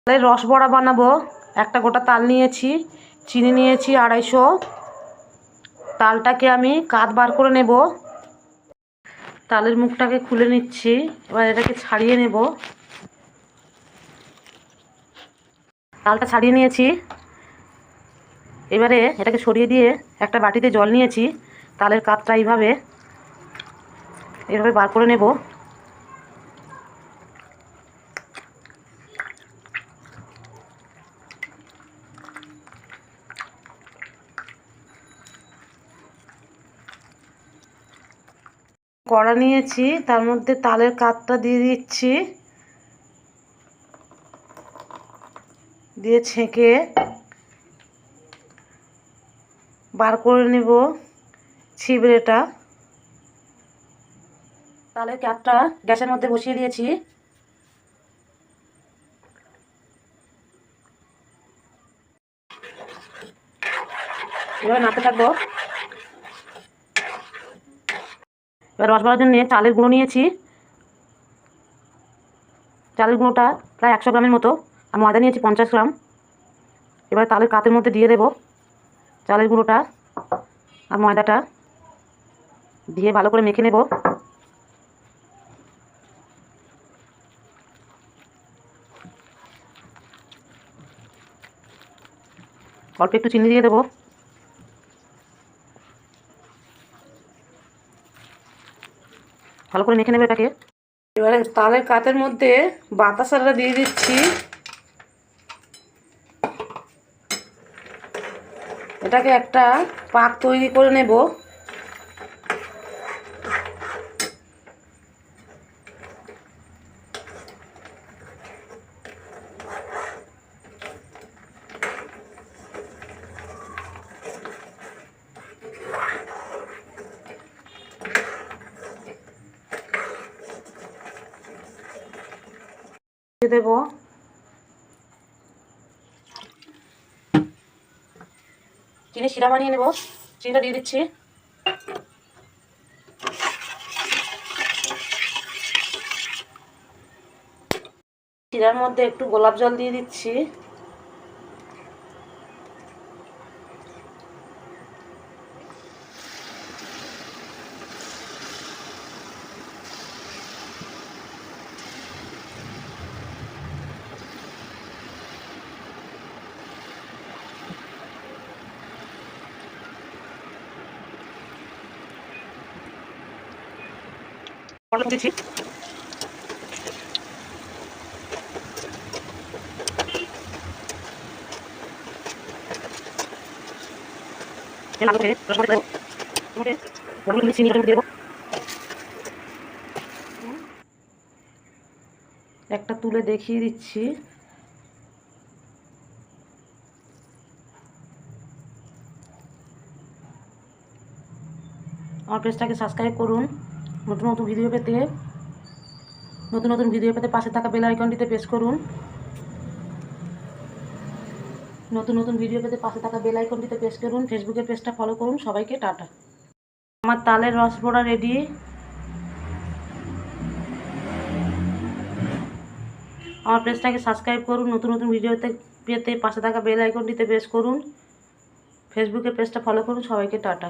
তালের রস বড়া বানাবো। একটা গোটা তাল নিয়েছি, চিনি নিয়েছি 250। তালটাকে আমি কাত বার করে নেব। তালের মুখটাকে খুলে নিচ্ছি, এবার এটাকে ছাড়িয়ে নেব। তালটা ছাড়িয়ে নিয়েছি, এবারে এটাকে সরিয়ে দিয়ে একটা বাটিতে জল নিয়েছি। তালের কাতটা এইভাবে বার করে নেব। কড়া নিয়েছি, তার মধ্যে তালের কাতটা দিয়ে দিচ্ছি, দিয়ে ছেঁকে বার করে নেব ছিবড়েটা। তালের কাতটা গ্যাসের মধ্যে বসিয়ে দিয়েছি। এবার নাড়তে থাকবো। এবার রস বাড়ার জন্য চালের গুঁড়ো নিয়েছি। চালের গুঁড়োটা প্রায় 100 গ্রামের মতো, আর ময়দা নিয়েছি 50 গ্রাম। এবার তালের কাতের মধ্যে দিয়ে দেব চালের গুঁড়োটা আর ময়দাটা, দিয়ে ভালো করে মেখে নেব। অল্প একটু চিনি দিয়ে দেবো। ভালো করে মেখে নেবে এটাকে। এবারে তালের কাতের মধ্যে বাতাসাটা দিয়ে দিচ্ছি। এটাকে একটা পাক তৈরি করে নেব। দেব চিনি শিরা বানিয়ে নেব। চিনিটা দিয়ে দিচ্ছি। শিরার মধ্যে একটু গোলাপ জল দিয়ে দিচ্ছি। দিচ্ছি একটা তুলে দেখিয়ে দিচ্ছি। আমার পেজটাকে সাবস্ক্রাইব করুন। নতুন নতুন ভিডিও পেতে পাশে থাকা বেল আইকনটিতে প্রেস করুন। ফেসবুকের পেজটা ফলো করুন। সবাইকে টাটা। আমার তালের রস বড়া রেডি। আমার পেজটাকে সাবস্ক্রাইব করুন। নতুন নতুন ভিডিও পেতে পাশে থাকা বেল আইকনটিতে প্রেস করুন। ফেসবুকের পেজটা ফলো করুন। সবাইকে টাটা।